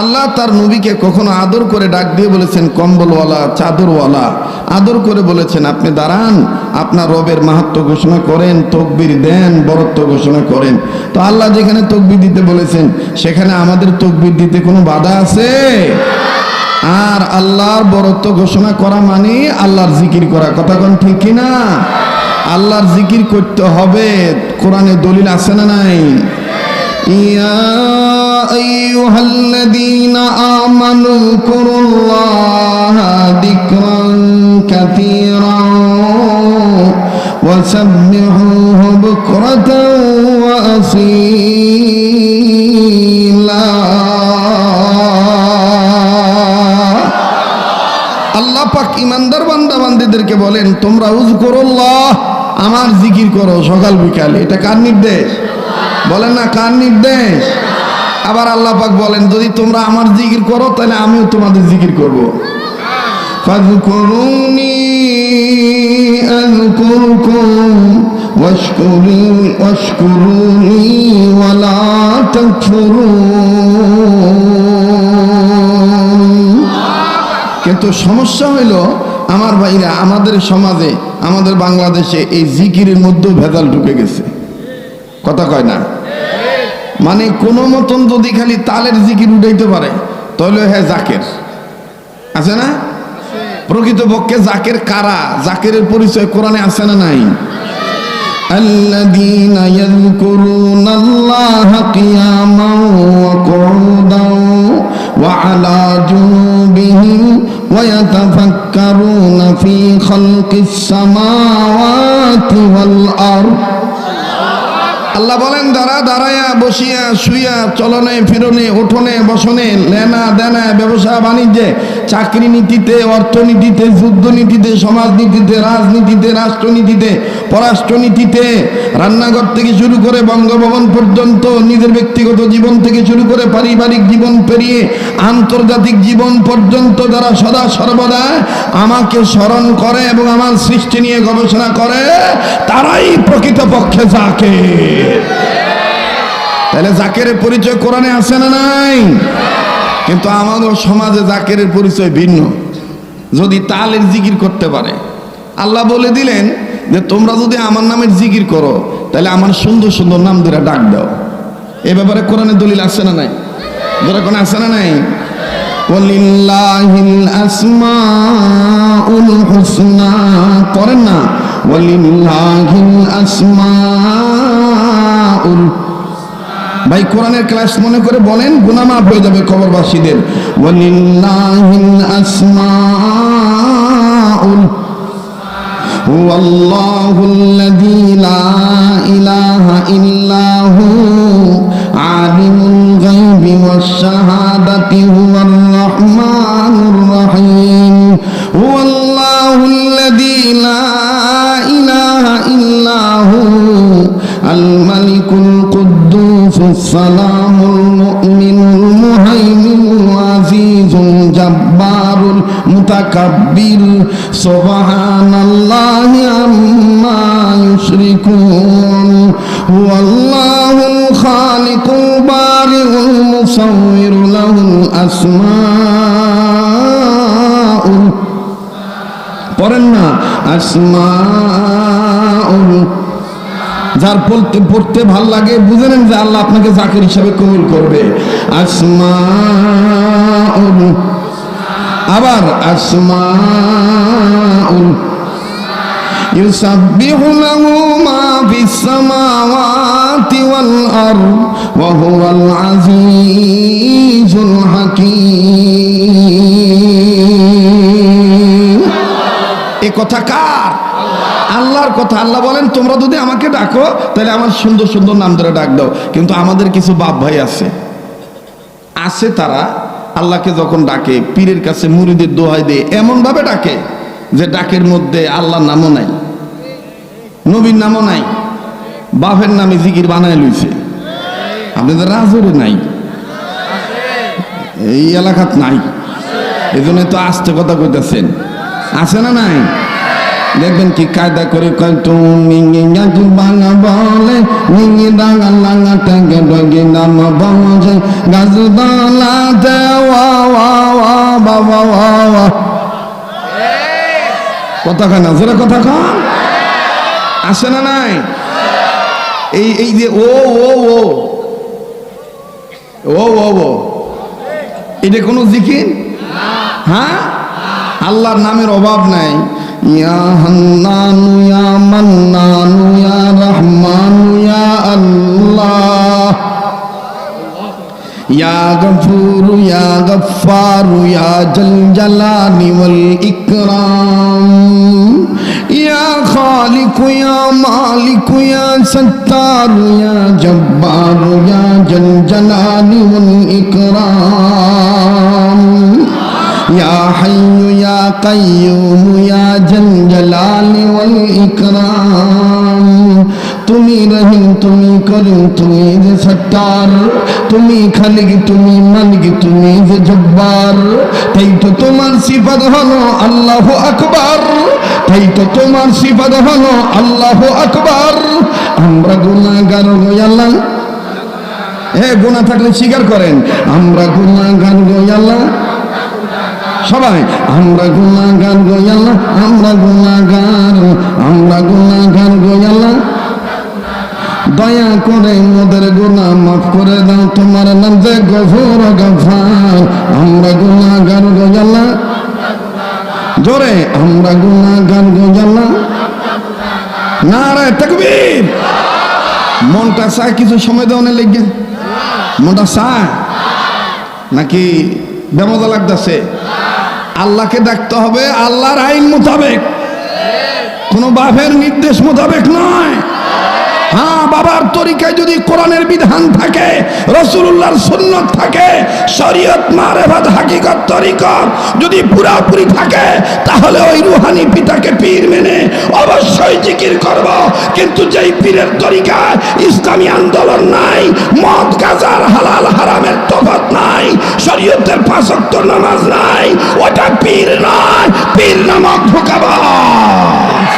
আল্লাহ তার নবীকে কখনো আদর করে ডাক দিয়ে বলেছেন কম্বলওয়ালা, চাদরওয়ালা, আদর করে বলেছেন আপনি দাঁড়ান, আপনার রবের মাহাত্ম্য ঘোষণা করেন, তকবীর দেন, বরত্ব ঘোষণা করেন। তো আল্লাহ যেখানে তকবীর দিতে বলেছেন সেখানে আমাদের তকবীর দিতে কোনো বাধা আছে? আর আল্লাহর বরত্ব ঘোষণা করা মানে আল্লাহর জিকির করা, কথা কোন ঠিক কিনা? আল্লাহর জিকির করতে হবে, কোরআনে দলিল আছে না নাই? ইয়া আইয়ুহাল্লাযীনা আমানু যকুরুল্লাহা যিকরান কাসীরান ওয়া সাব্বিহুহু বুকরাতান ওয়া আসীলা। আল্লাহ পাক ঈমানদার বান্দা বান্দীদেরকে বলেন তোমরা উযকুরুল্লাহ, আমার জিকির করো সকাল বিকাল। এটা কার নির্দেশ? বলেন না কার নির্দেশ? আবার আল্লাহ পাক বলেন যদি তোমরা আমার জিকির করো তাহলে আমিও তোমাদের জিকির করব। ফাযকুরুনি আযকুরকুম ওয়াশকুরুনি ওয়ালা তাকফুরুন। কিন্তু সমস্যা হইল আমার ভাইরা, আমাদের সমাজে, আমাদের বাংলাদেশে এই জিকিরের মধ্যেও ভেজাল ঢুকে গেছে, কথা কয় না? মানে কোনো মতন যদি খালি তালের জিকির উঠাইতে পারে তাহলে হ্যাঁ জাকের আছে না? প্রকৃতপক্ষে জাকের কারা? জাকেরের পরিচয় কোরআনে আছে না নাই? الذين يذكرون الله قياما وقعودا وعلى جنوبهم ويتفكرون في خلق السماوات والأرض। আল্লাহ বলেন দাঁড়ায়া, বসিয়া, শুইয়া, চলনে ফিরনে, উঠোনে বসনে, লেনা দেনা, ব্যবসা বাণিজ্যে, চাকরি নীতিতে, অর্থনীতিতে, যুদ্ধনীতিতে, সমাজনীতিতে, রাজনীতিতে, রাষ্ট্রনীতিতে, পররাষ্ট্রনীতিতে, রান্নাঘর থেকে শুরু করে বঙ্গভবন পর্যন্ত, নিজের ব্যক্তিগত জীবন থেকে শুরু করে পারিবারিক জীবন পেরিয়ে আন্তর্জাতিক জীবন পর্যন্ত যারা সদা সর্বদা আমাকে স্মরণ করে এবং আমার সৃষ্টি নিয়ে গবেষণা করে তারাই প্রকৃতপক্ষে জাকের। তাহলে জাকেরের পরিচয় কোরআনে আছে না নাই? কিন্তু আমাদের সমাজে জাকেরের পরিচয় ভিন্ন। যদি তালের জিকির করতে পারে, আল্লাহ বলে দিলেন যে তোমরা যদি আমার নামের জিকির করো তাহলে আমার সুন্দর সুন্দর নাম ধরে ডাক দাও। এ ব্যাপারে কোরআনে দলিল আছে না নাই? ধরে কোন আছে না নাই? ওয়ালিল্লাহিল আসমাউল হুসনা, করেন না? ওয়ালিল্লাহিল আসমাউল। ভাই কোরআনের ক্লাস মনে করে বলেন, গুনাহ মাফ হয়ে যাবে কবরবাসীদের। ওয়ালিল্লাহিল আসমাউল হুয়াল্লাহুল্লাযী লা ইলাহা ইল্লাহু আলিমুল গায়বি ওয়াশ শাহাদাতি হুয়ার রাহমানুর রহিম। হুয়াল্লাহুল্লাযী লা ইলাহা ইল্লাহু আল মালিকুল কুদ্দুসুস সালামুল মুমিনুল মুহাইমিনুল আজিজুল জাব্বারুল মুতাকাব্বির সুবহানাল্লাহি আম্মা ইউশরিকুন। হুয়াল্লাহুল খালিকুল বারিউল মুসাউবিরু লাহুল আসমাউল, পড়েন না? আসমাউল। যার পড়তে ভাল লাগে বুঝে নেন যে আল্লাহ আপনাকে জাকির হিসাবে কবুল করবে। আসমাউল, আবার আসমাউল। ইউসাব্বিহু লাহু মা ফিস সামাওয়াতি ওয়াল আরদ ওয়া হুয়াল আজিজুল হাকীম। এই কথা কার? আল্লাহর কথা। আল্লাহ বলেন তোমরা যদি আমাকে ডাকো তাহলে আমার সুন্দর সুন্দর নাম ধরে ডাক দাও। কিন্তু আমাদের কিছু বাপ ভাই আছে তারা আল্লাহকে যখন ডাকে পীরের কাছে মুরিদের দোহাই দিয়ে এমন ভাবে ডাকে যে ডাকের মধ্যে আল্লাহর নামও নাই, নবীর নামও নাই, বাপের নামে জিকির বানায় লইছে। আপনাদের রাজরে নাই, এই এলাকাত নাই, এই জন্য তো আস্তে কথা কইতেছেন। আছে না নাই? দেখবেন কি কায়দা করে তুমি বাংলা বলে নিঙি ডাঙা লাঙা থেকে ডগি নাম বজে গাছ দলাতে কথা কয় না, জোরে কথা কন। আসে না নাই? এই যে ও ও ও ও ও ও এটা কোনো জিকির? হ্যাঁ, আল্লাহর নামের অভাব নাই। ইয়া হান্নানু ইয়া মান্নানু ইয়া রহমানু ইয়া আল্লাহ, ইয়া গফুরু ইয়া গফফারু ইয়া জাল জালালি ওয়াল ইকরাম, ইয়া খালিকু ইয়া মালিকু ইয়া সত্তারু ইয়া জব্বারু ইয়া জাল জালালি ওয়াল ইকরাম, ইয়া হাইয়্যু ইয়া কাইয়্যুম ইয়া জাল জালালি ওয়াল ইকরাম। তুমি রহিম, তুমি করিম, তুমি যে সত্তার, তুমি খালিক, তুমি মালিক, তুমি যে জব্বার। তাই তো তোমার সিফাত হলো আল্লাহু আকবার, তাই তো তোমার সিফাত হলো আল্লাহু আকবার। আমরা গুনাহগার গো আল্লাহ, গুনাহ থাকলে স্বীকার করেন, আমরা গুনাহগার গো আল্লাহ। সবাই আমরা গুনাহগার গো আল্লাহ, আমরা গুনাহগার, আমরা গুনাহগার গো আল্লাহ। দয়া করে মোদের গুনাহ মাফ করে দাও, তোমার নাম যে গফুর গফার। আমরা গুনাহগার গো আল্লাহ, জোরে আমরা গুনাহগার গো আল্লাহ। নারে তাকবীর। মনটা চায় কিছু সময় দেওয়া লেগে, মনটা চায় নাকি বেমজা লাগতেছে? আল্লাহকে দেখতে হবে আল্লাহর আইন মোতাবেক, কোনো বাপের নির্দেশ মোতাবেক নয়। হ্যাঁ, বাবার তরিকায় যদি কোরআনের বিধান থাকে, রাসূলুল্লাহর সুন্নাত থাকে, শরীয়ত মারেফাত হাকিকত তরিকত যদি পুরোপুরি থাকে, তাহলে ওই রুহানি পিতাকে পীর মেনে অবশ্যই জিকির করব। কিন্তু যেই পীরের তরিকায় ইসলামী আন্দোলন নাই, মদ গাঁজার হালাল হারামের তফাৎ নাই, শরীয়তের 5 ওয়াক্ত নামাজ নাই, ওটা পীর নয়, পীর নামক ধোঁকাবাজ।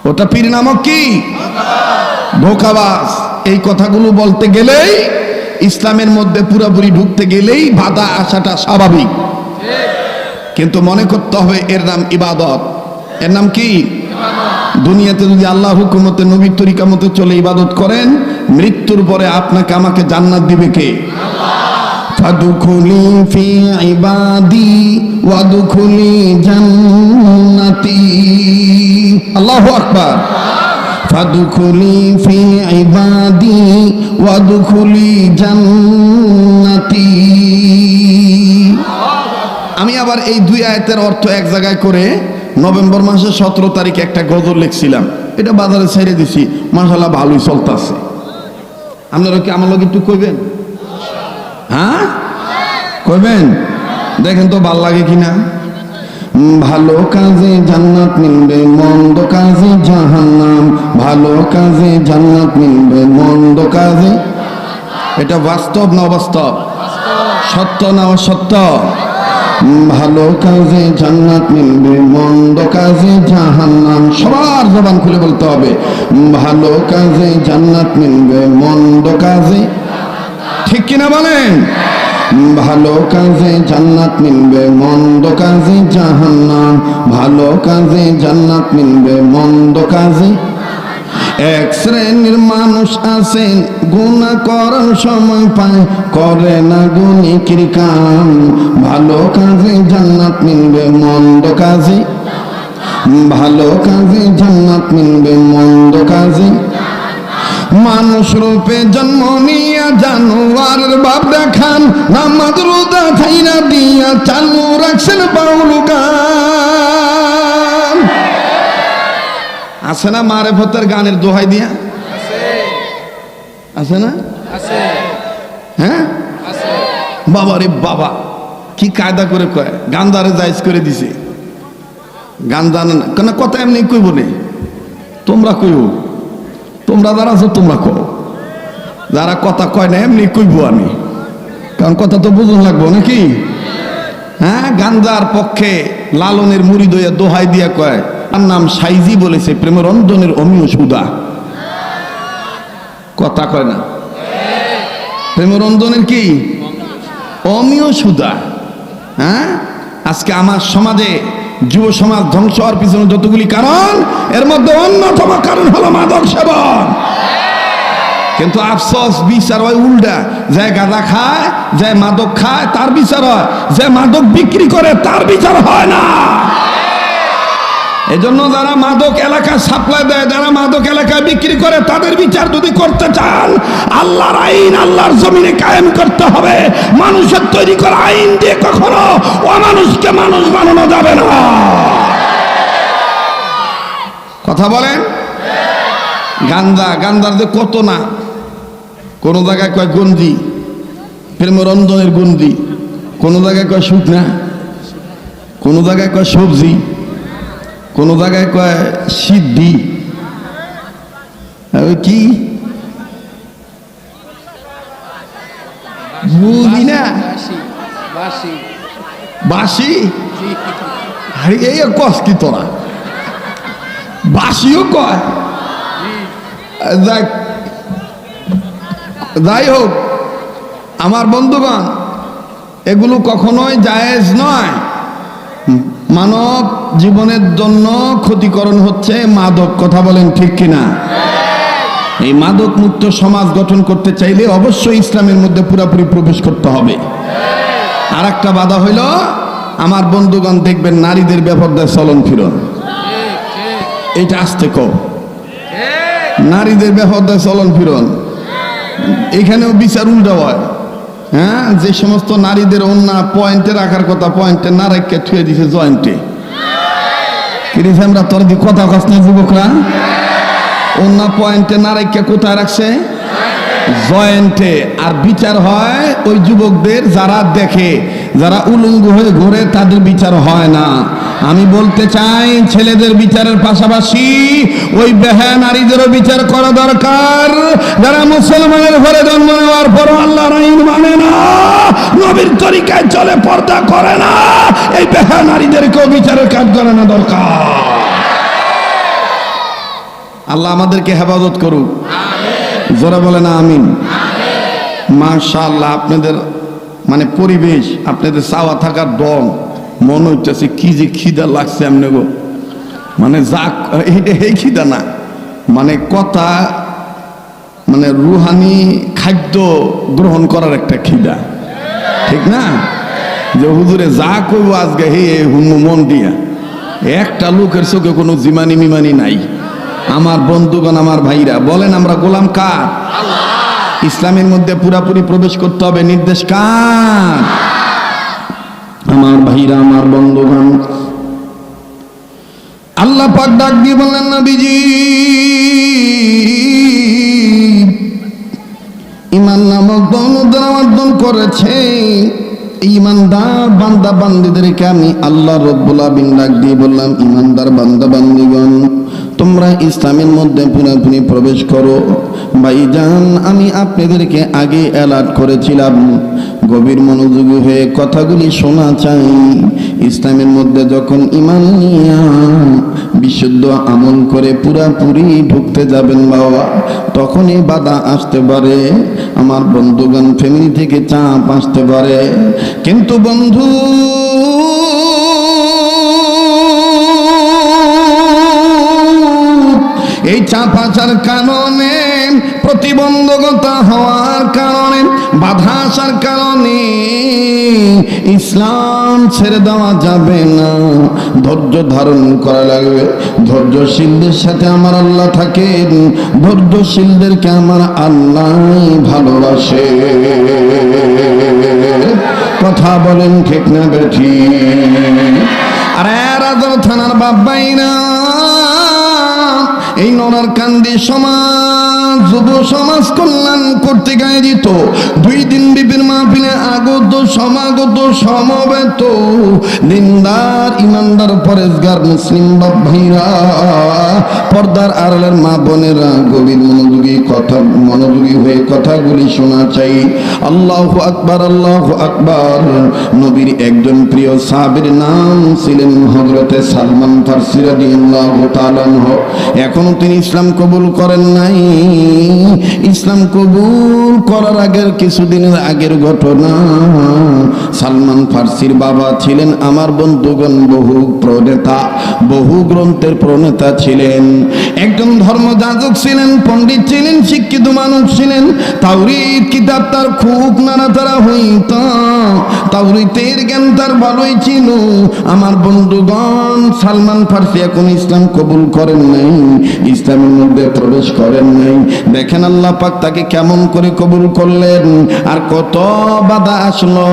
ওটা পীর নামক কি? ধোঁকাবাজ। এই কথাগুলো বলতে গেলেই, ইসলামের মধ্যে পুরোপুরি ঢুকতে গেলেই বাধা আসাটা স্বাভাবিক, কিন্তু মনে করতে হবে এর নাম ইবাদত। এর নাম কি? দুনিয়াতে যদি আল্লাহ হুকুমতে নবীর তরিকা মতো চলে ইবাদত করেন, মৃত্যুর পরে আপনাকে আমাকে জান্নাত দিবে কে? ফাদখুলি ফি ইবাদি ওয়াদখুলি জান্নাতি। আল্লাহু আকবার। ফাদখুলি ফি ইবাদি ওয়াদখুলি জান্নাতি। আমি আবার এই 2 আয়াতের অর্থ এক জায়গায় করে নভেম্বর মাসের 17 তারিখে একটা গজল লিখছিলাম, এটা বাজারে ছেড়ে দিছি, মাশাআল্লাহ ভালোই চলতেছে। আপনারা কি আমার লগে একটু কইবেন? হ্যাঁ কইবেন? দেখেন তো ভাল লাগে কিনা। ভালো কাজে জান্নাত মিলবে, মন্দ কাজে জাহান্নাম। ভালো কাজে জান্নাত মিলবে, মন্দ কাজে। এটা বাস্তব না অবাস্তব? সত্য না অসত্য? ভালো কাজে জান্নাত মিলবে, মন্দ কাজে জাহান্নাম। সবার জবান খুলে বলতে হবে, ভালো কাজে জান্নাত মিলবে, মন্দ কাজে। ঠিক কিনা বলেন? ভালো কাজে জান্নাত মিলবে, মন্দ কাজে জাহান্নাম। ভালো কাজে জান্নাত মিলবে, মন্দ কাজে। এক শ্রেণীর মানুষ আছেন গুনাহ করার সময় পায়, করে না গুনাহের কাম। ভালো কাজে জান্নাত মিলবে, মন্দ কাজে। ভালো কাজে জান্নাত মিলবে, মন্দ কাজে। মানুষ রূপে জন্ম নিয়া জানোয়ারের ভাব দেখান, নামাজ রোজা খাইরা দিয়া চালু রাখছেন বাউল গান। আছে না মারেফতের গানের দোহাই দিয়া? আছে না? হ্যাঁ, বাবা রে বাবা, কি কায়দা করে কয়, গান্ধারে জায়েজ করে দিছে। গান জানে না কেন? কথা এমনি কইব নে, তোমরা কইও, তোমরা যারা আছো তোমরা কো, যারা কথা কয় না এমনি কইব আমি, কারণ কথা তো বুঝুন লাগবো নাকি? হ্যাঁ, গান্ধার পক্ষে লালনের মুরিদ হইয়া দোহাই দিয়া কয়, তার নাম সাইজি বলেছে প্রেমের রঞ্জনের অমিয় সুদা। কথা কয় না? প্রেমের রঞ্জনের কি অমিয় সুদা। হ্যাঁ, আজকে আমার সমাজে যুব সমাজ ধ্বংস হওয়ার পিছনে যতগুলি কারণ, এর মধ্যে অন্যতম কারণ হলো মাদক সেবন। কিন্তু আফসোস, বিচার হয় উল্টা। যে গাঁজা খায়, যে মাদক খায়, তার বিচার হয়। যে মাদক বিক্রি করে, তার বিচার হয় না। এজন্য যারা মাদক এলাকায় সাপ্লাই দেয়, যারা মাদক এলাকায় বিক্রি করে, তাদের বিচার যদি করতে চান, আল্লাহর আইন আল্লাহর জমিনে কায়েম করতে হবে। মানুষের তৈরি করা আইন দিয়ে কখনো অমানুষকে মানুষ বানানো যাবে না। কথা বলেন। গান্ধার যে কত না, কোন জায়গায় কয় গঞ্জি, প্রেমরঞ্জনের গঞ্জি, কোন জায়গায় কয় শুকনা, কোন জায়গায় কয় সবজি, কোন জায়গায় কয় সিদ্ধি, কি বুঝি না, বাসি। এই কস কি তোরা, বাসিও কয়। যাই হোক আমার বন্ধুগণ, এগুলো কখনোই জায়েজ নয়। মানব জীবনের জন্য ক্ষতিকরণ হচ্ছে মাদক। কথা বলেন ঠিক কিনা? এই মাদক মুক্ত সমাজ গঠন করতে চাইলে অবশ্যই ইসলামের মধ্যে পুরোপুরি প্রবেশ করতে হবে। আর একটা বাধা হইল, আমার বন্ধুগণ দেখবেন নারীদের ব্যাপারে চলন ফিরন, এটা আসতে কও। নারীদের ব্যাপারে চলন ফিরন, এখানেও বিচার উল্টা হয়। হ্যাঁ, যে সমস্ত নারীদের অন্য পয়েন্টে রাখার কথা, পয়েন্টে না রেখে থুয়ে দিছে জয়েন্টে। কিরিস আমরা তোর দি কথা কস না যুবকরা, অন্য পয়েন্টে না রেখে কোথায় রাখছে? জয়েন্টে। আর বিচার হয় ওই যুবকদের যারা দেখে, যারা উলঙ্গ হয়ে ঘুরে, তাদের বিচার হয় না। আমি বলতে চাই, ছেলেদের বিচারের পাশাপাশি ওই বেহায়া নারীদেরও বিচার করা দরকার, যারা মুসলমানের ঘরে জন্ম নেওয়ার পরও আল্লাহর আইন মানে না, নবীর তরিকায় চলে, পর্দা করে না, এই বেহায়া নারীদেরকেও বিচারের কাজ করানো দরকার। আল্লাহ আমাদেরকে হেফাজত করুক, জোরে বলে না আমিন। মাশাআল্লাহ, আপনাদের মানে পরিবেশ, আপনাদের চাওয়া থাকার দম, মনে হইতেছে কি যে খিদা লাগছে এমনি গো। মানে যা এই খিদা না, মানে কথা, মানে রুহানি খাদ্য গ্রহণ করার একটা খিদা, ঠিক না? যে হুজুরে যা কইব আজকে হে হুমু মন দিয়া, একটা লোকের চোখে কোনো জিমানি মিমানি নাই। আমার বন্ধুগণ, আমার ভাইরা, বলেন আমরা গোলাম কার? ইসলামের মধ্যে পুরাপুরি প্রবেশ করতে হবে, নির্দেশ কার? আমার ভাইরা, আমার বন্ধুগণ, আল্লাহ পাক ডাক দিয়ে বললেন, নবীজি ঈমান নামক দৌলতের অর্জন করেছে ঈমানদার বান্দা বান্দীদেরকে আমি আল্লাহ রব্বুল আলামিন ডাক দিয়ে বললাম, ঈমানদার বান্দা বান্দীগণ, তোমরা ইসলামের মধ্যে পুরোপুরি প্রবেশ করো। ভাইজান, আমি আপনাদেরকে আগে অ্যালার্ট করেছিলাম, গভীর মনোযোগী হয়ে কথাগুলি শোনা চাই। ইসলামের মধ্যে যখন ঈমান নিয়ে বিশুদ্ধ আমল করে পুরাপুরি ঢুকতে যাবেন বাবা, তখনই বাধা আসতে পারে। আমার বন্ধুগণ, ফ্যামিলি থেকে চাপ আসতে পারে, কিন্তু বন্ধু এই চাপ আসার কারণে, প্রতিবন্ধকতা হওয়ার কারণে, বাধা আসার কারণে ইসলাম ছেড়ে দেওয়া যাবে না, ধৈর্য ধারণ করা লাগবে। ধৈর্যশীলদের সাথে আমার আল্লাহ থাকেন, ধৈর্যশীলদেরকে আমার আল্লাহ ভালোবাসে। কথা বলেন ঠিক না বেঠি? আরে রাজা থানার বাবাইরা, এই নরকান্দি সমাজ, যুব সমাজ কল্যাণ করতে আয়োজিত 2 দিন বিপির মাহফিলে আগত সমাগত সমবেত দিনদার ইমানদার পরেজগার মুসলিম বাপ ভাইরা, পর্দার আড়ালের মা বোনেরা, গভীর মনোযোগী হয়ে কথাগুলি শোনা চাই। আল্লাহু আকবার, আল্লাহু আকবার। নবীর একজন প্রিয় সাহাবীর নাম ছিলেন হযরতে সালমান ফারসি রাদিয়াল্লাহু তাআলা আনহু। এখনো তিনি ইসলাম কবুল করেন নাই। ইসলাম কবুল করার আগের কিছুদিনের আগের ঘটনা, সালমান ফার্সির বাবা ছিলেন আমার বন্ধুগণ বহু প্রণেতা, বহু গ্রন্থের প্রণেতা ছিলেন, একজন ধর্মযাজক ছিলেন, পণ্ডিত ছিলেন, শিক্ষিত মানুষ ছিলেন। তাওরীত কিতাব তার খুব নাড়াচাড়া হইত, তাওরীতের জ্ঞান তার ভালোই ছিল। আমার বন্ধুগণ, সালমান ফার্সি এখন ইসলাম কবুল করেন নাই, ইসলামের মধ্যে প্রবেশ করেন নাই। দেখেন আল্লাহ পাক তাকে কেমন করে কবুল করলেন, আর কত বাধা আসলো,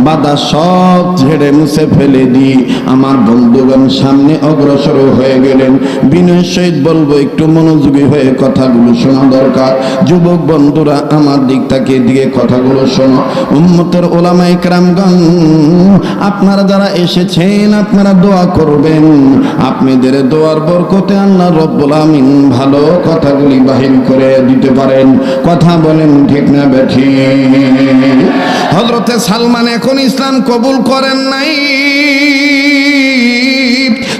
বাধা সব ঝেড়ে মুছে ফেলে দিয়ে আমার বন্ধুগণ সামনে অগ্রসর হয়ে গেলেন। বিনয়ের সহিত বলবো, একটু মনোযোগী হয়ে কথাগুলো শোনা দরকার। যুবক বন্ধুরা আমার দিক থেকে দিয়ে কথাগুলো শোনো। উম্মতের ওলামায়ে কেরামগণ, আপনারা যারা এসেছেন আপনারা দোয়া করবেন, আপনাদের দোয়ার বরকতে আল্লাহ রব্বুল আমিন ভালো কথাগুলি বাহির করে দিতে পারেন। কথা বলেন ঠিক না বেঠিক? হযরতে সালমান এখন ইসলাম কবুল করেন নাই।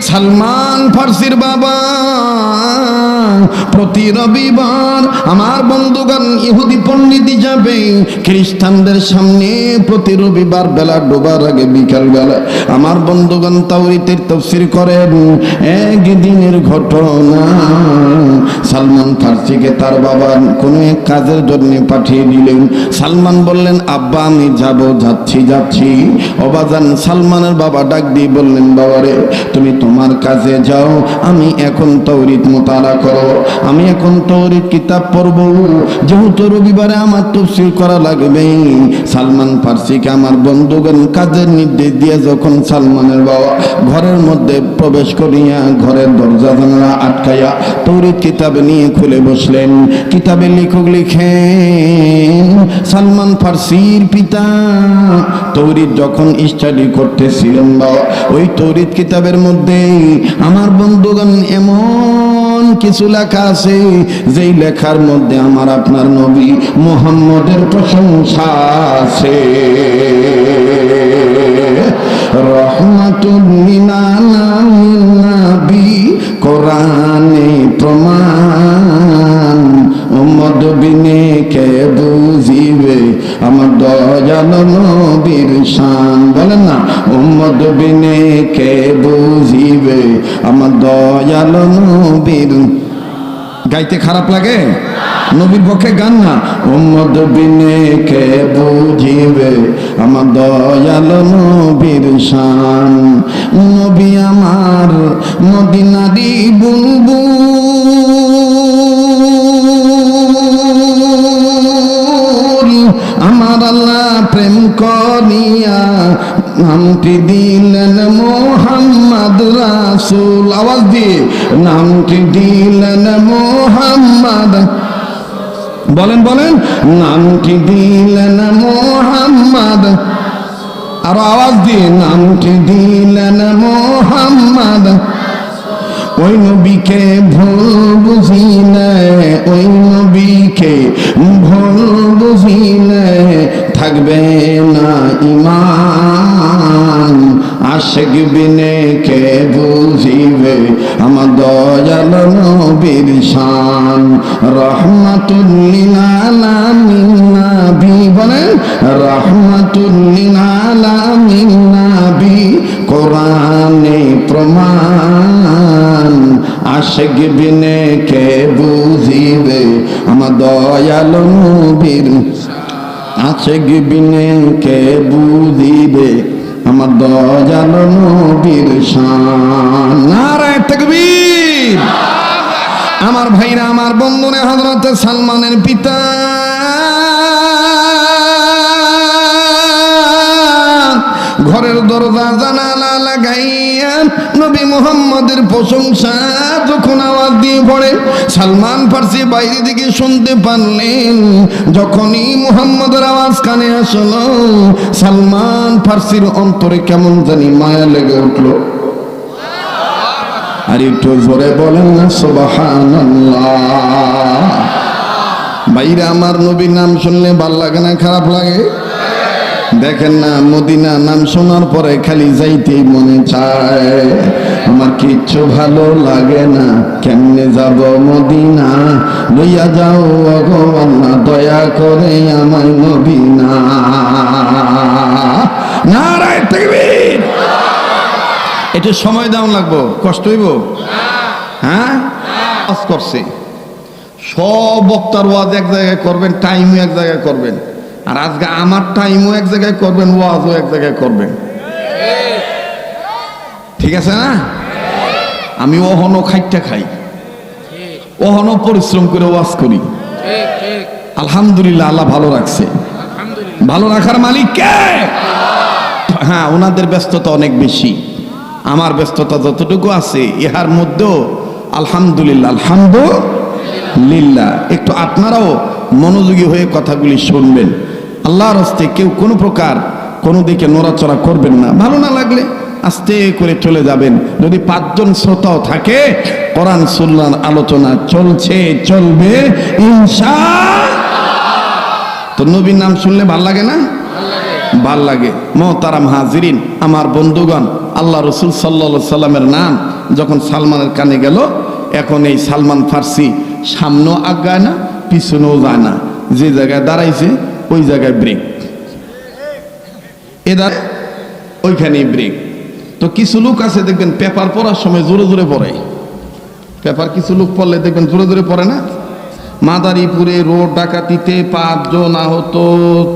সালমান ফার্সির বাবা প্রতি রবিবার আমার বন্ধুগণ ইহুদি পণ্ডিত হিসাবে খ্রিস্টানদের সামনে প্রতি রবিবার বেলা ডোবার আগে বিকাল বেলা আমার বন্ধুগণ তাওরীতের তাফসীর করেন। একদিনের ঘটনা, সালমান ফার্সিকে তার বাবা কোনো এক কাজের জন্য পাঠিয়ে দিলেন। সালমান বললেন, আব্বা আমি যাচ্ছি। অবাজান সালমানের বাবা ডাক দিয়ে বললেন, বাবারে তুমি তোমার কাজে যাও, আমি এখন তাওরীত মুতালা করব, আমি এখন তাওরীত কিতাব পড়ব, যেহেতু রবিবারে আমার তাফসীর করা লাগবে। সালমান ফার্সিকে আমার বন্ধুগণ কাজের নির্দেশ দিয়ে যখন সালমানের বাবা ঘরের মধ্যে প্রবেশ করিয়া ঘরের দরজা জানালা আটকাইয়া তাওরীত কিতাব নিয়ে খুলে বসলেন। কিতাবে লেখক লিখেন, সালমান ফার্সির পিতা তাওরীত যখন স্টাডি করতেছিলেন বাবা, ওই তাওরীত কিতাবের মধ্যে আমার বন্ধুগণ এমন কিছু লেখা আছে যেই লেখার মধ্যে আমার আপনার নবী মুহাম্মদের প্রশংসা আছে। রহমাতুল লিল আলামিন নবী কোরআনে প্রমাণ, উম্মত বিনে কে বুঝিবে আমার দয়াল নবীর শান। বলেন না, উম্মত বিনে কে বুঝিবে আমার দয়াল নবীর। গাইতে খারাপ লাগে? নবীর পক্ষে গান না। উম্মত বিনে কে বুঝিবে আমার দয়াল নবীর শান। নবী আমার মদিনারি বুলবুল, আমার আল্লাহ প্রেম করিয়া নামটি দিলেন মোহাম্মদ রাসূল। আওয়াজ দিয়ে নামটি দিলেন মোহাম্মদ। বলেন নামটি দিলেন মোহাম্মদ। আরো আওয়াজ দিয়ে নামটি দিলেন মোহাম্মদ। ওই নবীকে ভুল বুঝিলে, ওই নবীকে ভুল বুঝিলে থাকবে না ঈমান। আশিক বিনে কে বুঝিবে আমার দয়াল নবীর শান। রহমাতুল লিল আলামিন নবী, বলেন রহমাতুল লিল আলামিন নবী কোরআনে প্রমাণ। আশিক বিনে কে বুঝিবে আমার দয়াল নবীর, আশিক বিনে কে বুঝিবে আমার দয়াল নবীর শান। নারে তাকবীর। আমার ভাইরা, আমার বন্ধুরা, হযরত সালমানের পিতা ঘরের দরজা জানালা লাগাইয়া নবী মুহাম্মদের প্রশংসা যখন আওয়াজ দিয়ে পড়ে, সালমান ফার্সি বাইরে দিকে শুনতে পারলেন। যখনই মুহাম্মদের আওয়াজ কানে আসলো, সালমান ফার্সির অন্তরে কেমন জানি মায়া লেগে উঠলো। আর একটু জোরে বলেন না সুবহানাল্লাহ। বাইরে আমার নবীর নাম শুনলে ভাল লাগে না খারাপ লাগে? দেখেন না, মদিনা নাম শোনার পরে খালি যাইতেই মনে চায়। আমার কিচ্ছু ভালো লাগে না, কেমনে যাব মদিনা, লইয়া যাও ভগবান দয়া করে আমায় মদিনা। নারায়ে তাকবীর। একটু সময় দাও লাগবো, কষ্ট হইব। হ্যাঁ, কাজ করছে সব বক্তার ওয়াজ এক জায়গায় করবেন, টাইমও এক জায়গায় করবেন, আর আজকে আমার টাইমও এক জায়গায় করবেন, ওয়াজও এক জায়গায় করবেন। ঠিক আছে না? আমি ওহনো খাইটা খাই, ওহনো পরিশ্রম করে ওয়াজ করি। আলহামদুলিল্লাহ, আল্লাহ ভালো রাখছে। ভালো রাখার মালিক কে? হ্যাঁ, ওনাদের ব্যস্ততা অনেক বেশি, আমার ব্যস্ততা যতটুকু আছে ইহার মধ্যেও আলহামদুলিল্লাহ, আলহামদুলিল্লাহ। একটু আপনারাও মনোযোগী হয়ে কথাগুলি শুনবেন। আল্লাহর হস্তে কেউ কোনো প্রকার কোনো দিকে নড়াচড়া করবেন না। ভালো না লাগলে আস্তে করে চলে যাবেন। যদি 5 জন শ্রোতাও থাকে, কোরআন সুন্নাহর আলোচনা চলছে, চলবে ইনশাআল্লাহ। তো নবীর নাম শুনলে ভাল লাগে না? ভাল লাগে। মোহতারাম হাজিরিন, আমার বন্ধুগণ, আল্লাহ রসুল সাল্লাল্লাহু আলাইহি সাল্লামের নাম যখন সালমানের কানে গেল, এখন এই সালমান ফার্সি সামনেও আগায় না, পিছনেও যায় না, যে জায়গায় দাঁড়াইছে ওই জায়গায় ব্রেক, এদার ওইখানেই ব্রেক। তো কিছু লোক আছে দেখবেন পেপার পড়ার সময় জোরে জোরে পড়ে। পেপার কিছু লোক পড়লে দেখবেন জোরে জোরে পড়ে না? মাদারীপুরে রোড ডাকাতিতে 5 জন আহত,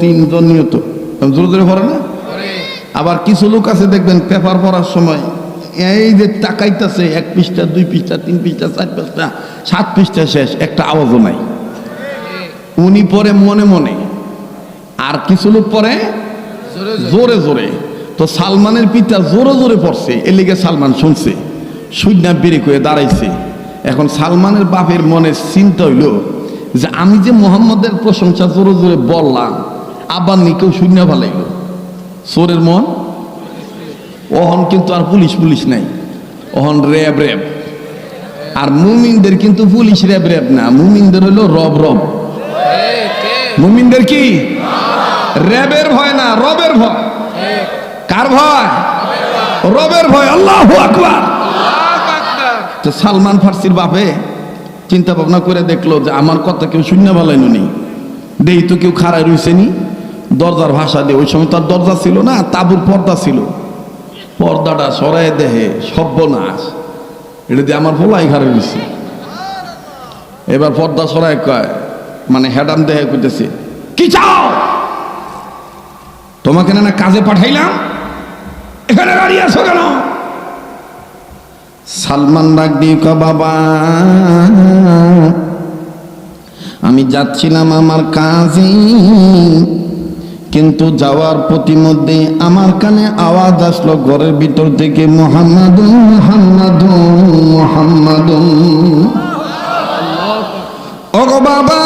3 জন নিহত, জোরে জোরে পড়ে না? আবার কিছু লোক আছে দেখবেন পেপার পড়ার সময় এই যে তাকাইতেছে, 1 পৃষ্ঠা 2 পৃষ্ঠা 3 পৃষ্ঠা 4 পৃষ্ঠা 7 পৃষ্ঠা শেষ, একটা আওয়াজও নাই। উনি পড়ে মনে মনে, আর কিছু লোক পড়ে জোরে জোরে। তো সালমানের পিতা জোরে জোরে পড়ছে, এর লিগে সালমান শুনছে, সুইনা বেরিক হয়ে দাঁড়াইছে। এখন সালমানের বাপের মনে চিন্তা হইল যে আমি যে মোহাম্মদের প্রশংসা জোরে জোরে বললাম, আবার নি কেউ শূন্য ভালাইল। চোরের মন ওহন কিন্তু আর পুলিশ নাই, ওহন র্যাব। আর মুমিনদের কিন্তু পুলিশ র্যাব না, মুমিনদের হইল রব। মুমিনদের কি? র্যাবের ভয় না, রবের ভয়। কার ভয়? রবের ভয়। আল্লাহু আকবার। তো সালমান ফার্সির বাপে চিন্তা ভাবনা করে দেখলো যে আমার কথা কেউ শূন্য ভালাইনো নেই, দেই তো কেউ খাড়াই রইছে নি, দরজার ভাষা দিয়ে। ওই সময় তার দরজা ছিল না, তাঁবুর পর্দা ছিল, পর্দাটা সরাই দেহে সর্বনাশ, এটা দিয়ে আমার ভোলাই ঘাড়ে রয়েছে। এবার পর্দা সরাই কয়, মানে হেডাম দেহে কইতেছে, কি চাও? তোমাকে না কাজে পাঠাইলাম, এখানে দাঁড়িয়ে আছো কেন? সালমান ডাক দিয়ে কয়, বাবা আমি যাচ্ছিলাম আমার কাজে, কিন্তু যাওয়ার প্রতিমধ্যে আমার কানে আওয়াজ আসলো ঘরের ভিতর থেকে, মুহাম্মাদুন মুহাম্মাদুন মুহাম্মাদুন। ওগো বাবা,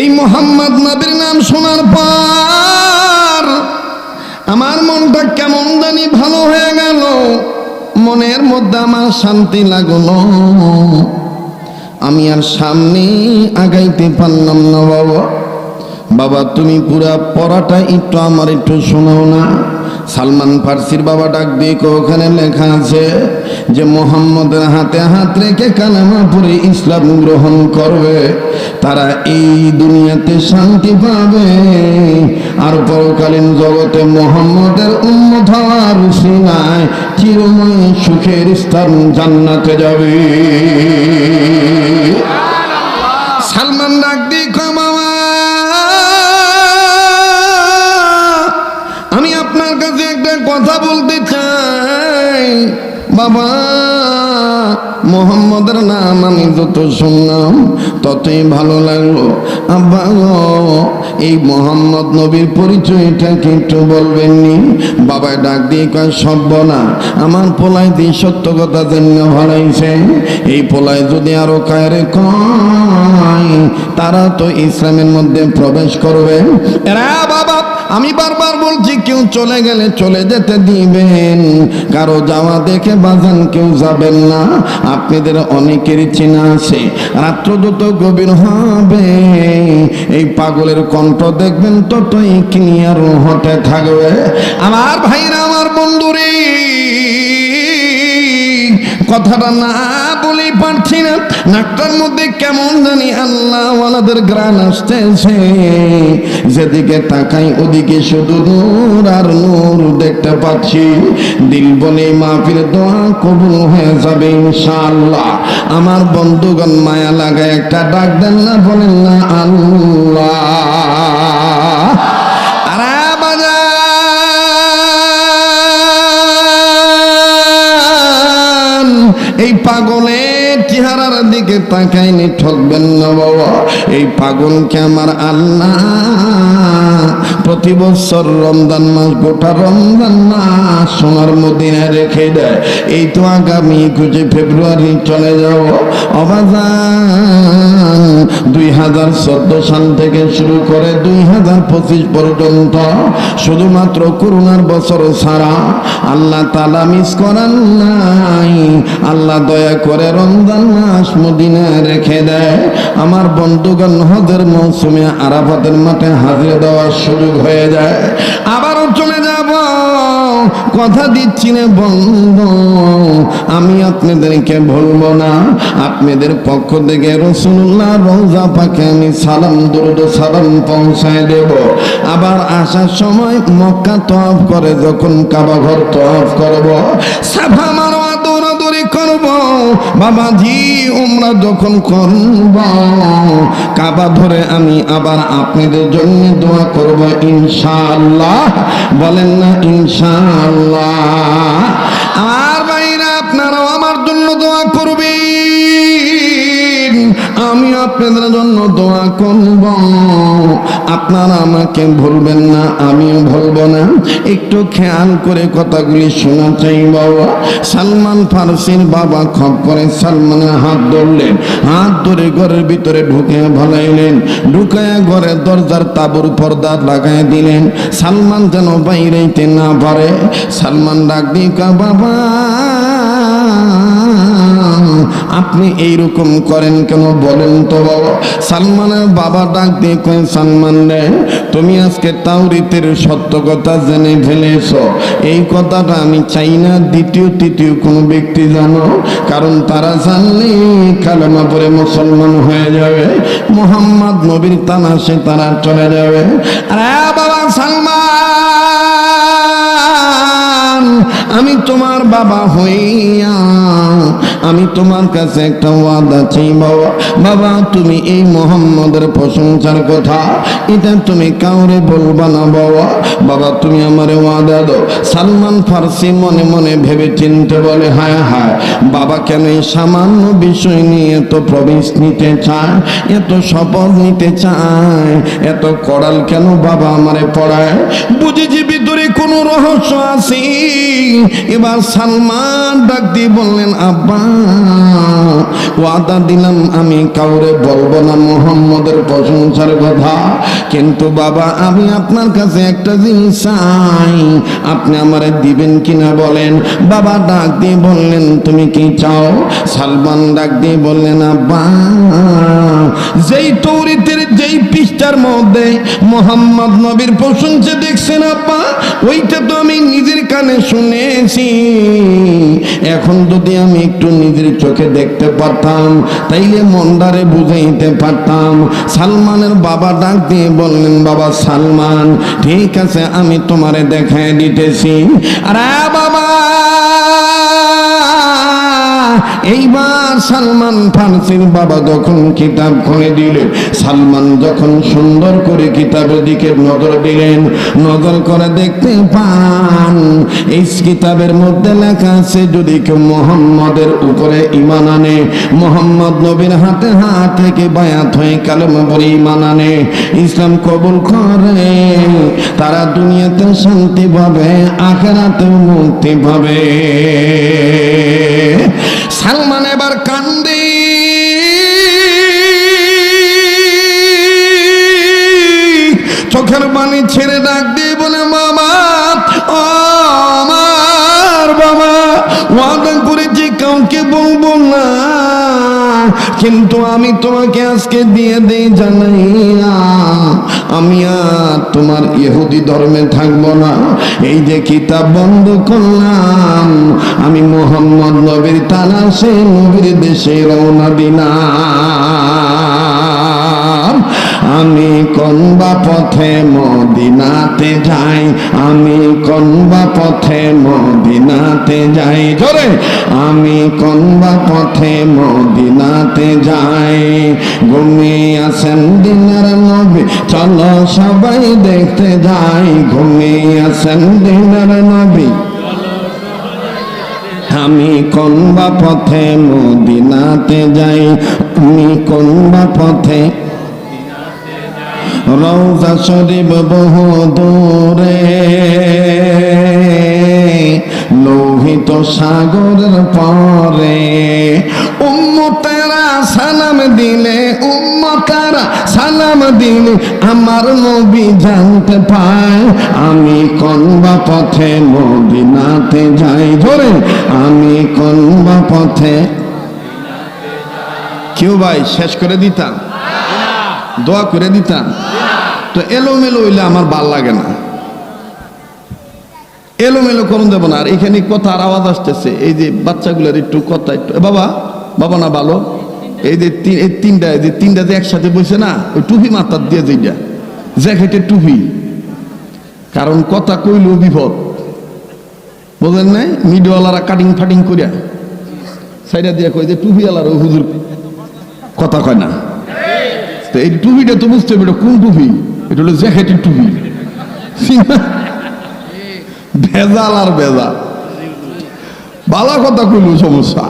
এই মুহাম্মদ নবীর নাম শোনার পর আমার মনটা কেমন জানি ভালো হয়ে গেল, মনের মধ্যে আমার শান্তি লাগলো। আমি আর সামনে আগাইতে পারলাম না। বাবা তুমি পুরা পড়াটা একটু আমার একটু শোনাও না। সালমান ফার্সির বাবা ডাক দিয়ে ওখানে লেখা আছে যে মুহাম্মদের হাতে হাত রেখে কালেমা পড়ে ইসলাম গ্রহণ করবে, তারা এই দুনিয়াতে শান্তি পাবে, আর পরকালীন জগতে মুহাম্মদের উম্মত হওয়ার উসিলায় চিরময় সুখের স্থান জান্নাতে যাবে। সালমান ডাক দিয়ে কয়, মামা আমি আপনার কাছে একটা কথা বলতে চাই। বাবা মুহাম্মদের নাম আমি যত শুনলাম ততই ভালো লাগলো। আব্বা এই মুহাম্মদ নবীর পরিচয়টা কি একটু বলবেননি? বাবা ডাক দিয়ে কয়, সভ্য না, আমার পোলায় দিয়ে সত্য কথা জেনে হারাইছে, এই পোলায় যদি আরো কায়রে কয় তারা তো ইসলামের মধ্যে প্রবেশ করবে। এরা বাবা আমি বারবার বলছি কেউ চলে গেলে চলে যেতে দিবেন, কারো যাওয়া দেখে বাজান কেউ যাবেন না। আপনাদের অনেকেরই চেনা আছে, রাত্র যত গভীর হবে এই পাগলের কণ্ঠ দেখবেন ততই ক্লিয়ার হতে থাকবে। আমার ভাইরা, আমার বন্ধুরে, কথাটা না বলেই পারছি না, নাকটার মধ্যে কেমন জানি আল্লাহ ওয়ালাদের গ্রান আসতেছে। যেদিকে তাকাই ওদিকে শুধু নূর আর নূর দেখতে পাচ্ছি। দিল বলে মাহফিল দোয়া কবুল হয়ে যাবে ইনশাআল্লাহ। আমার বন্ধুগণ মায়া লাগায় একটা ডাক দেন না, বলেন না আল্লাহ। এই পাগলের চেহারার দিকে তাকাইনি, ঠকবেন না বাবা। এই পাগলকে আমার আল্লাহ প্রতি বছর রমজান মাস, গোটা রমজান মাস সোনার মদিনায় রেখে দেয়। এই তো আগামী 21 ফেব্রুয়ারি চলে যাও অবাজান। 2014 সাল থেকে শুরু করে 2025 পর্যন্ত শুধুমাত্র করোনার বছর ছাড়া আল্লাহ তাআলা মিস করান নাই। আল্লাহ দয়া করে রমজান মাস মদিনায় রেখে দেয়। আমার বন্ধুগণ হজের মৌসুমে আরাফাতের মাঠে হাজির দেওয়ার সুযোগ হয়ে যায়। আবারও চলে যাব, কথা দিচ্ছি না বন্ধু, আমি আপনাদেরকে ভুলবো না। আপনাদের পক্ষ থেকে রাসূলুল্লাহ রওজা পাকে আমি সালাম দরুদ সালাম পৌঁছায় দেব। আবার আসার সময় মক্কা তওয়াফ করে যখন কাবা ঘর তওয়াফ করব, সাফা মারওয়া দৌড়াদৌড়ি করব, বাবাজি উমরা যখন করব, কাবা ধরে আমি আবার আপনাদের জন্য দোয়া করব ইনশাআল্লাহ। বলেন না ইনশাআল্লাহ। আমার ভাইরা আপনারাও আমার জন্য দোয়া করবেন, আমি আপনাদের জন্য দোয়া করব। আপনারা আমাকে ভুলবেন না, আমিও ভুলবো না। একটু খেয়াল করে কথাগুলি শোনা চাই বাবা। সালমান ফারসির বাবা খপ করে সালমানের হাত ধরলেন, হাত ধরে ঘরের ভিতরে ঢুকে ভালাইলেন, ঢুকায়া ঘরের দরজার তাবুর পর্দা লাগাই দিলেন, সালমান যেন বাইরেতে না পারে। সালমান ডাক দিয়ে বাবা আপনি এইরকম করেন কেন বলেন তো বাবা। সালমানের বাবা ডাক দিয়ে কয়, সালমান রে, তুমি আজকে তাওরীতের সত্য কথা জেনে ফেলেছ। এই কথাটা আমি চাই না দ্বিতীয় তৃতীয় কোনো ব্যক্তি জানো, কারণ তারা জানলে কালেমা পড়ে মুসলমান হয়ে যাবে, মুহাম্মদ নবীর তানাশে তারা চলে যাবে। আরে বাবা সালমান, আমি তোমার বাবা হইয়া আমি তোমার কাছে একটা ওয়াদা চাই বাবা। বাবা তুমি এই মুহাম্মদের প্রশংসার কথা এটা তুমি কাউরে বলবা না বাবা। বাবা তুমি আমারে ওয়াদা দাও। সালমান ফারসি মনে মনে ভেবে চিনতে বলে, হায় হায়, বাবা কেন এই সামান্য বিষয় নিয়ে এত প্রবেশ নিতে চায়, এত শপথ নিতে চায়, এত কড়াল কেন বাবা আমারে পড়ায়? বুঝেছি ভিতরে কোনো রহস্য আছে। এবার সালমান ডাক দিয়ে বললেন, আব্বা ওয়াদা দিলাম আমি কাউরে বলবো না মুহাম্মদের প্রশংসার কথা, কিন্তু বাবা আমি আপনার কাছে একটা জিনিস চাই, আপনি আমারে দিবেন কিনা বলেন। বাবা ডাক দিয়ে বললেন, তুমি কি চাও? সালমান ডাক দিয়ে বললেন, আব্বা যেই তাওরীতের যেই পৃষ্ঠার মধ্যে মুহাম্মদ নবীর প্রশংসা দেখছেন আব্বা, ওইটা তো আমি নিজের কানে শুনেছি। এখন যদি আমি একটু নিজের চোখে দেখতে পারতাম তাইলে মনটারে বুঝাইতে পারতাম। সালমানের বাবা ডাক দিয়ে বললেন, বাবা সালমান ঠিক আছে আমি তোমারে দেখায় দিতেছি। আরে বাবা এইবার সালমান ফারসির বাবা যখন কিতাব খুলে দিলেন, সালমান যখন সুন্দর করে কিতাবের দিকে নজর দিলেন, নজর করে দেখতে পান এই কিতাবের মধ্যে লেখা আছে, যদি কেউ মুহাম্মদের উপরে ঈমান আনে, মুহাম্মদ নবীর হাতে হাত থেকে বায়াত হয়ে কালেমা পড়ে ঈমান আনে, ইসলাম কবুল করে, তারা দুনিয়াতে শান্তি পাবে, আখিরাতেও মুক্তি পাবে। সালমান এবার কান্দে, পানি ছেড়ে ডাক দিয়ে বলে বাবা, ও আমার বাবা, ওয়াদা করেছি কাউকে বলবো না, কিন্তু আমি তোমাকে আজকে দিয়ে দেই জানাইয়া, আমি আর তোমার ইহুদি ধর্মে থাকবো না। এই যে কিতাব বন্ধ করলাম, আমি মুহাম্মদ নবীর তালাশে নবীর দেশে রওনা দিলাম। আমি কোনবা পথে মদিনাতে যাই, আমি কোনবা পথে মদিনাতে যাই, জোরে আমি কোনবা পথে মদিনাতে যাই। ঘুমিয়ে আছেন দিনের নবী, চলো সবাই দেখতে যাই। ঘুমিয়ে আছেন দিনের নবী, আমি কোনবা পথে মদিনাতে যাই, আমি কোনবা পথে। রওজা শরীফ বহু দূরে, লোহিত সাগরের পরে, উম্মতেরা সালাম দিলে, উম্মতেরা সালাম দিলে আমার নবী জানতে পায় আমি কোনবা পথে মদিনাতে যাই। ধরে আমি কোনবা পথে। কেউ ভাই শেষ করে দিতাম, দোয়া করে দিতাম, তো এলোমেলো হইলে আমার ভাল লাগে না, এলোমেলো করুন দেব না। আর এখানে কথার আওয়াজ আসতেছে, এই যে বাচ্চাগুলোর একটু কথা একটু, বাবা বাবা না ভালো, এই যে তিনটা যে একসাথে বসে না, ওই টুপি মাথার দিয়ে যেটা জ্যাকেটের টুপি, কারণ কথা কইলেও বিপদ, বোঝেন নাই? মিডিয়াওয়ালারা কাটিং ফাটিং করিয়া সাইডা দিয়ে কই যে টুপিওয়ালার ওই হুজুর কথা কয় না, তো এই টুপিটা তো বুঝতে হবে কোন টুপি, এটা হলো জ্যাকেটের টুপি। ভেজাল আর ভেজাল, ভালো কথা কইলেও সমস্যা।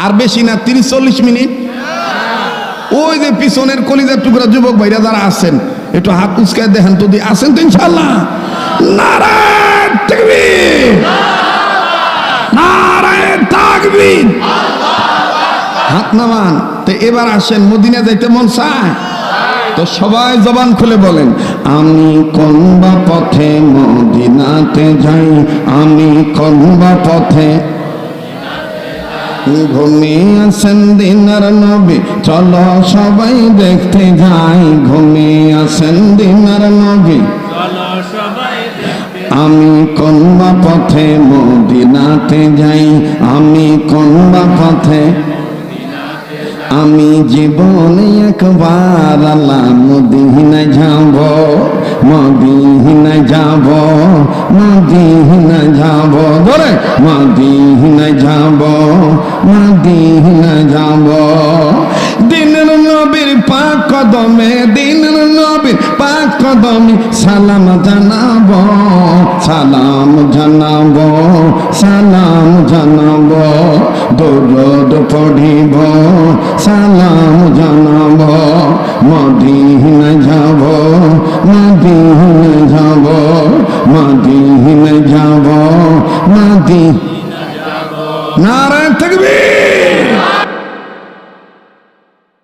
আর বেশি না 30-40 মিনিট। ওই যে পিছনের কলিজার টুকরা যুবক ভাইরা যারা আছেন, একটু হাত উচকায় দেখেন তো, দিয়ে আছেন তো ইনশাআল্লাহ? নারায়ে তাকবীর, নারায়ে তাকবীর, হাত নামান। তো এবার আসেন, মদিনা যাইতে মন চায় তো সবাই জবান খুলে বলেন, আমি কোনবা পথে মদিনাতে যাই, আমি কোনবা পথে। ঘুমিয়ে আছেন দিনার নবী, চলো সবাই দেখতে যাই। ঘুমিয়ে আছেন দিনার নবী, আমি কোনবা পথে মদিনাতে যাই, আমি কোনবা পথে। আমি জীবনে একবার আল্লাহ মদিনা যাব, মদিনা যাব, মদিনা যাব, ধরে মদিনা যাব, মদিনা যাব। দিনের নবীর পাক কদমে, দিনের নবীর পাক কদমে সালাম জানাব, সালাম জানাব, সালাম জানাব, দরুদ পড়িব, সালাম জানাব। মদিনা যাব, মদিনা যাব, মদিনা যাব, মদিনা। নারায়ে তাকবীর।